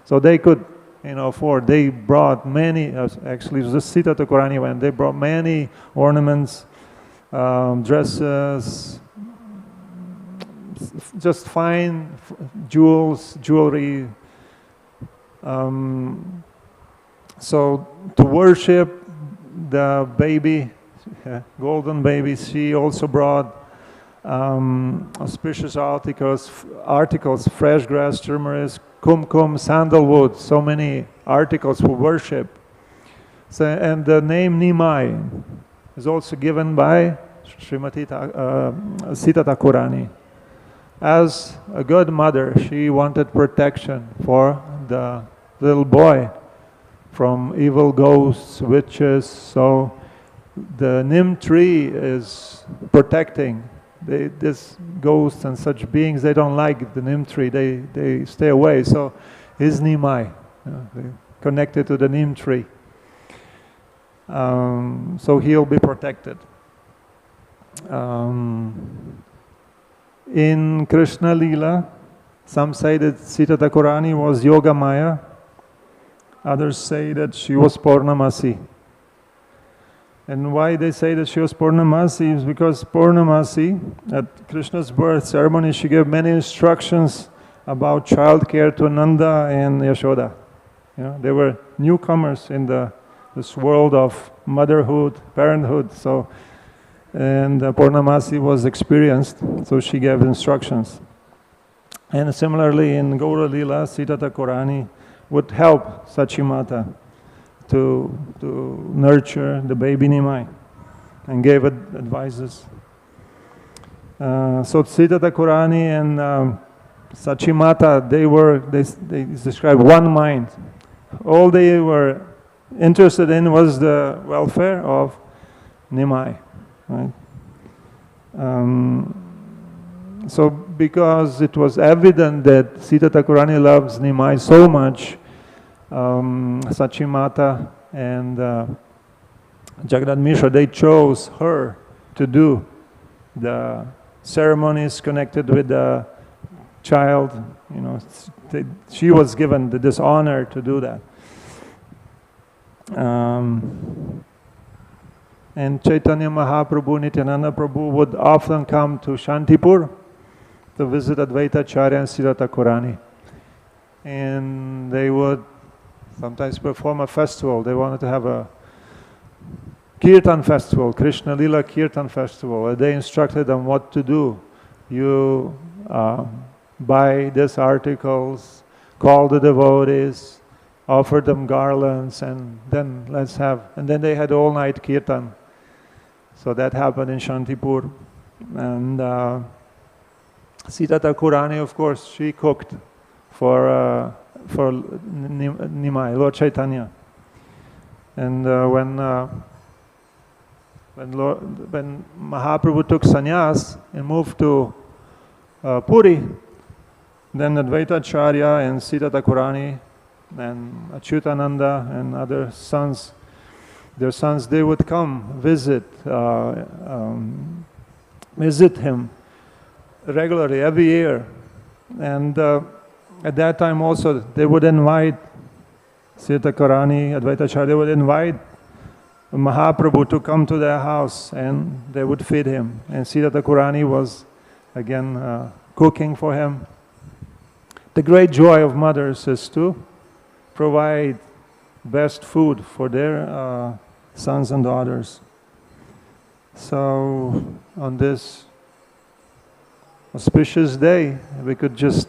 so they could afford. They brought many. Actually, it was just Sita Thakurani went. They brought many ornaments, dresses, just fine jewelry. So to worship the baby, golden baby, she also brought auspicious articles, fresh grass, turmeric, kumkum, sandalwood, so many articles for worship. So, and the name Nimai is also given by Srimati Sita Thakurani. As a good mother, she wanted protection for the little boy from evil ghosts, witches, so the Nim tree is protecting. This ghosts and such beings, they don't like the Nim tree, they stay away. So his Nimai, connected to the Nim tree. So he'll be protected. In Krishna Lila, some say that Sita Thakurani was Yoga Maya, others say that she was Purnamasi. And why they say that she was Purnamasi is because Purnamasi, at Krishna's birth ceremony, she gave many instructions about child care to Nanda and Yashoda. They were newcomers in this world of motherhood, parenthood. And Purnamasi was experienced, so she gave instructions. And similarly, in Gaura Lila, Sita Thakurani would help Sachimata to nurture the baby Nimai and gave advices. So Sita Thakurani and Sachimata, they describe one mind. All they were interested in was the welfare of Nimai. Right? So because it was evident that Sita Thakurani loves Nimai so much, Sachimata and Jagannath Mishra, they chose her to do the ceremonies connected with the child. She was given this honor to do that. And Chaitanya Mahaprabhu, Nityananda Prabhu would often come to Shantipur to visit Advaita Acharya and Sita Thakurani. And they would sometimes perform a festival. They wanted to have a Kirtan festival, Krishna Lila Kirtan festival. And they instructed them what to do. You buy these articles, call the devotees, offer them garlands, and then and then they had all-night Kirtan. So that happened in Shantipur. And Sita Thakurani, of course, she cooked for Nimai, Lord Chaitanya. And when Mahaprabhu took sannyas and moved to Puri, then Advaita Acharya and Sita Thakurani and Achyutananda and other sons, their sons, they would come visit him regularly every year. And at that time also, they would invite Sita Thakurani, Advaita Acharya, they would invite Mahaprabhu to come to their house and they would feed him. And Sita Thakurani was again cooking for him. The great joy of mothers is to provide best food for their sons and daughters. So on this auspicious day, we could just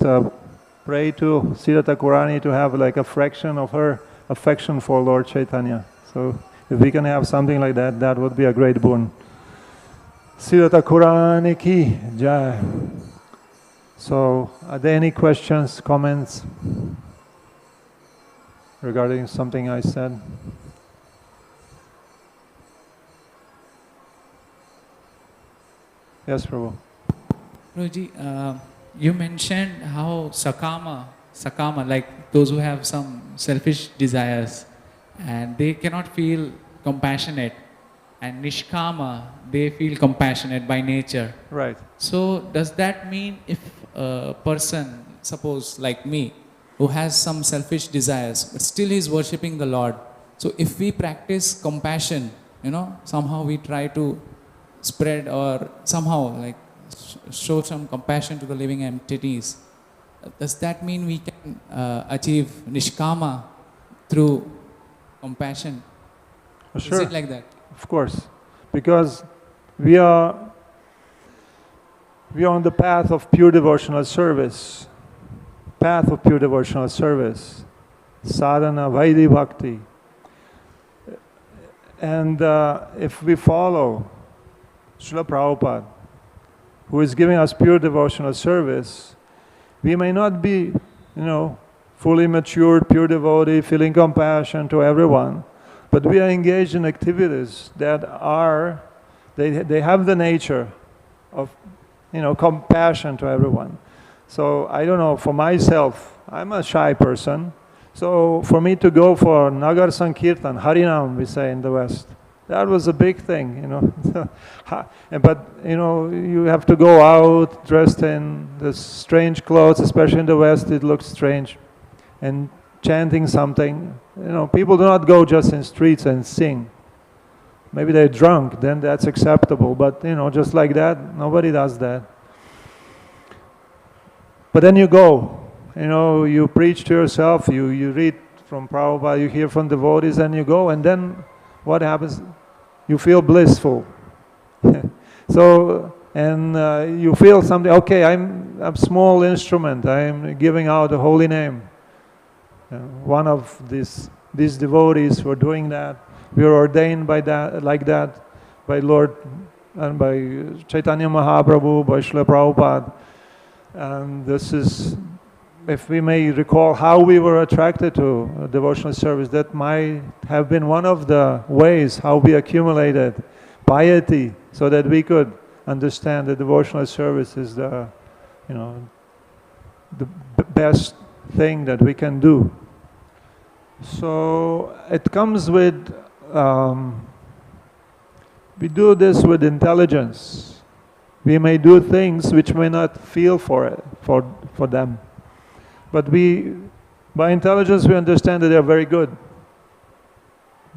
pray to Sri Thakurani to have like a fraction of her affection for Lord Chaitanya. So if we can have something like that, that would be a great boon. Sri Thakurani ki jai. So are there any questions, comments regarding something I said? Yes, Prabhu. Prabhuji, you mentioned how sakama, like those who have some selfish desires, and they cannot feel compassionate, and nishkama, they feel compassionate by nature. Right. So does that mean if a person, suppose like me, who has some selfish desires, but still is worshipping the Lord, so if we practice compassion, somehow we try to spread or somehow like show some compassion to the living entities, does that mean we can achieve nishkama through compassion? Sure. Is it like that? Of course, because we are on the path of pure devotional service. Path of pure devotional service, sadhana, vaidhi bhakti. And if we follow Srila Prabhupada, who is giving us pure devotional service, we may not be, fully matured, pure devotee, feeling compassion to everyone, but we are engaged in activities that are, they have the nature of, compassion to everyone. So I don't know, for myself, I'm a shy person. So for me to go for Nagar Sankirtan, Harinam, we say in the West, that was a big thing, But, you have to go out dressed in the strange clothes, especially in the West, it looks strange. And chanting something, people do not go just in streets and sing. Maybe they're drunk, then that's acceptable. But, just like that, nobody does that. But then you go, you preach to yourself, you read from Prabhupada, you hear from devotees, and you go, and then what happens? You feel blissful. So, and you feel something, okay, I'm a small instrument, I'm giving out the holy name. One of these devotees were doing that. We were ordained by that, like that, by Lord, and by Chaitanya Mahaprabhu, by Srila Prabhupada. And this is, if we may recall how we were attracted to devotional service, that might have been one of the ways how we accumulated piety, so that we could understand that devotional service is the, the best thing that we can do. So it comes with, we do this with intelligence. We may do things which may not feel for them. But by intelligence, we understand that they are very good.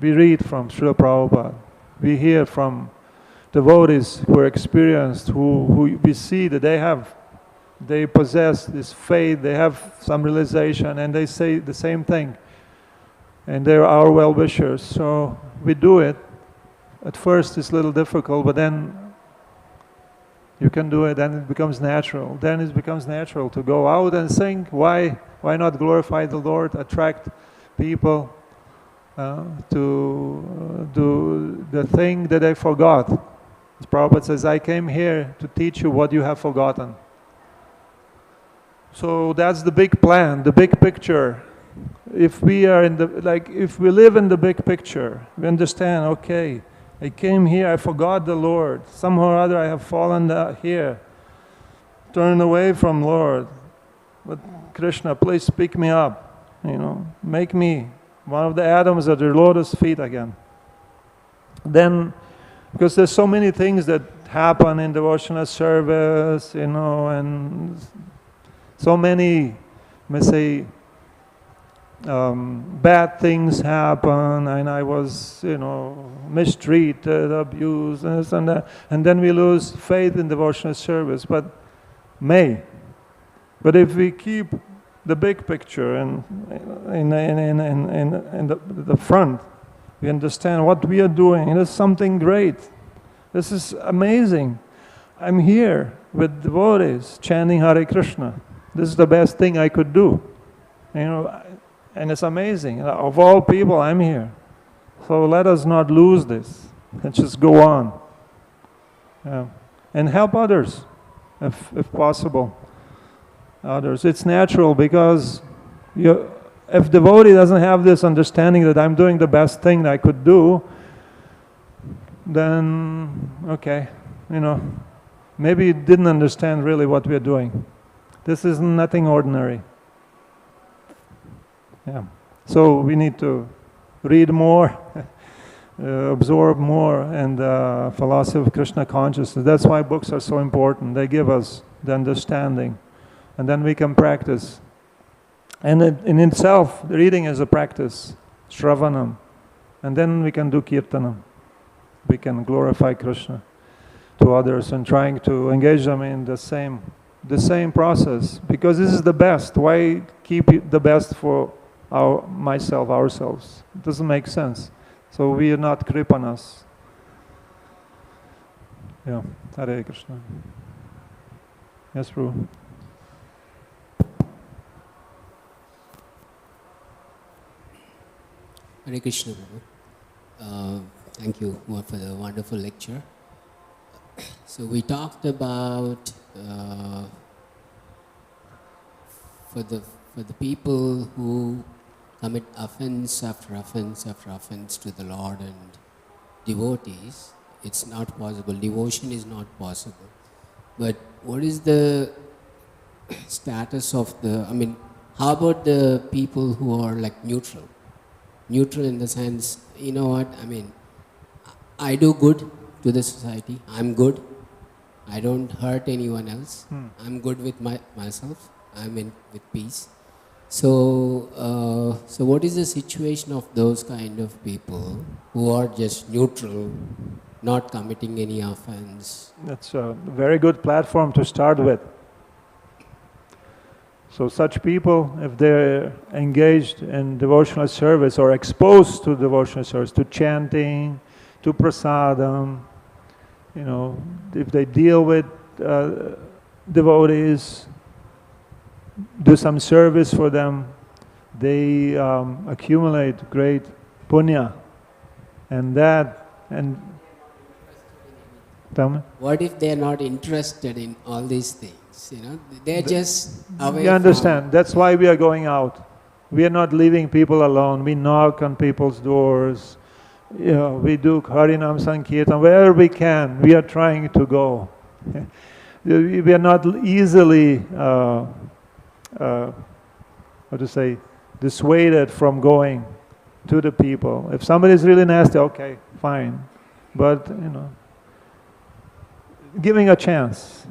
We read from Srila Prabhupada. We hear from devotees who are experienced, who we see that they possess this faith, they have some realization, and they say the same thing. And they're our well-wishers. So we do it. At first it's a little difficult, but then you can do it, and it becomes natural. Then it becomes natural to go out and sing. Why not glorify the Lord, attract people to do the thing that they forgot? As Prabhupada says, I came here to teach you what you have forgotten. So that's the big plan, the big picture. If we are if we live in the big picture, we understand, okay, I came here, I forgot the Lord. Somehow or other I have fallen here, turned away from Lord. But Krishna, please pick me up, make me one of the atoms at your lotus feet again. Then, because there's so many things that happen in devotional service, and so many, let's say, bad things happen, and I was, mistreated, abused, and this and that, and then we lose faith in devotional service. But if we keep, the big picture and in the front, we understand what we are doing. It is something great. This is amazing. I'm here with devotees chanting Hare Krishna. This is the best thing I could do. And it's amazing. Of all people, I'm here. So let us not lose this. Let's just go on. And help others, if possible. Others. It's natural because if devotee doesn't have this understanding that I'm doing the best thing that I could do, then, okay, maybe he didn't understand really what we're doing. This is nothing ordinary. So we need to read more, absorb more, and philosophy of Krishna consciousness. That's why books are so important. They give us the understanding, and then we can practice. And in itself, the reading is a practice, shravanam, and then we can do kirtanam. We can glorify Krishna to others and trying to engage them in the same process, because this is the best. Why keep the best for ourselves? It doesn't make sense. So we are not kripanas. Hare Krishna. Yes, Prabhu. Hare Krishna, Prabhu. Thank you for the wonderful lecture. So we talked about for the people who commit offense after offense after offense to the Lord and devotees, it's not possible. Devotion is not possible. But what is the status of how about the people who are like neutral? Neutral in the sense, I do good to the society. I'm good. I don't hurt anyone else. I'm good with myself. I'm with peace. So what is the situation of those kind of people who are just neutral, not committing any offense? That's a very good platform to start with. So such people, if they're engaged in devotional service or exposed to devotional service, to chanting, to prasadam, if they deal with devotees, do some service for them, they accumulate great punya. And tell me? What if they're not interested in all these things? They're just away. You understand? That's why we are going out. We are not leaving people alone. We knock on people's doors. We do Harinam Sankirtan wherever we can. We are trying to go. We are not easily, dissuaded from going to the people. If somebody is really nasty, okay, fine. But, giving a chance.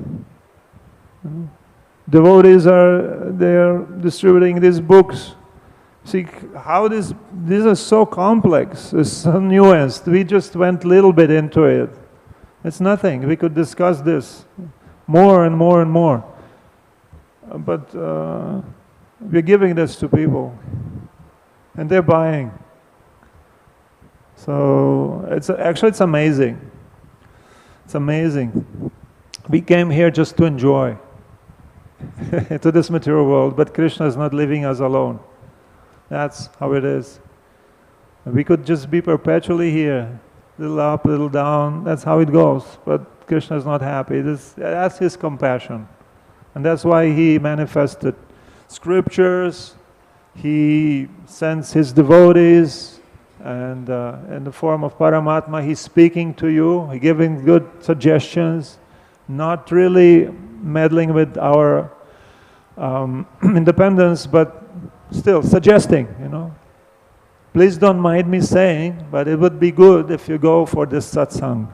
Devotees they're distributing these books. See how these are so complex, it's so nuanced. We just went a little bit into it. It's nothing. We could discuss this more and more and more. But we're giving this to people, and they're buying. So it's amazing. It's amazing. We came here just to enjoy to this material world, but Krishna is not leaving us alone. That's how it is. We could just be perpetually here, little up, little down. That's how it goes. But Krishna is not happy. That's His compassion, and that's why He manifested scriptures. He sends His devotees, and in the form of Paramatma, He's speaking to you, He's giving good suggestions, not really meddling with our independence, but still suggesting, Please don't mind me saying, but it would be good if you go for this satsang.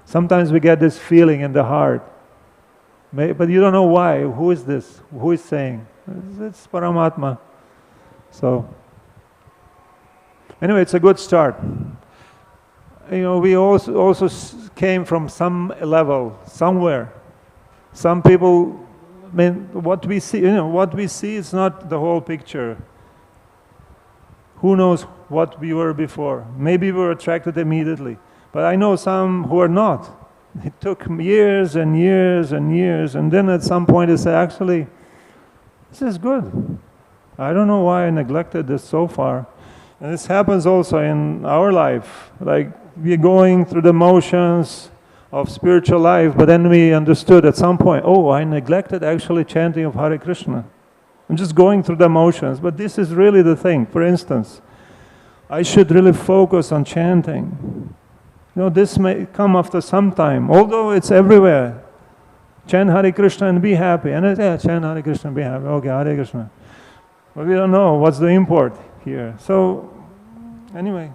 Sometimes we get this feeling in the heart, but you don't know why. Who is this? Who is saying? It's Paramatma. So, anyway, it's a good start. We also came from some level, somewhere. Some people mean, what we see, what we see is not the whole picture. Who knows what we were before? Maybe we were attracted immediately. But I know some who are not. It took years and years and years, and then at some point they say, actually, this is good. I don't know why I neglected this so far. And this happens also in our life. Like, we're going through the motions of spiritual life, but then we understood at some point, oh, I neglected actually chanting of Hare Krishna. I'm just going through the motions, but this is really the thing. For instance, I should really focus on chanting. This may come after some time, although it's everywhere. Chant Hare Krishna and be happy. And chant Hare Krishna and be happy. Okay, Hare Krishna. But we don't know what's the import here. So, anyway,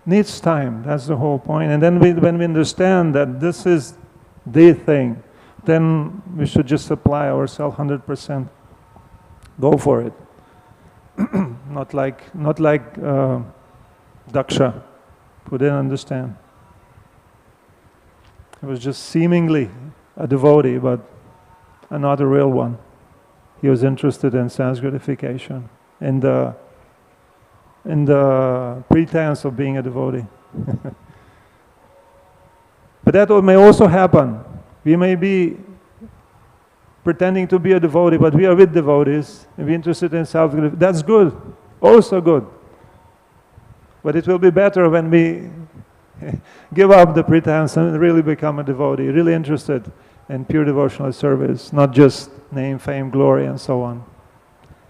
needs time. That's the whole point. And then when we understand that this is the thing, then we should just apply ourselves 100%. Go for it. Not like Daksha, who didn't understand. He was just seemingly a devotee, but not a real one. He was interested in sense gratification, in the pretense of being a devotee. But that may also happen. We may be pretending to be a devotee, but we are with devotees, and we're interested in self-gratification. That's good, also good. But it will be better when we give up the pretense and really become a devotee, really interested in pure devotional service, not just name, fame, glory, and so on.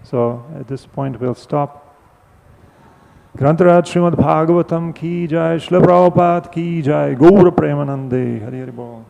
So at this point we'll stop. Grantaraj Srimad Bhagavatam ki jai, Srila Prabhupada ki jai, Gaura Premanande, Hari Hari Bol.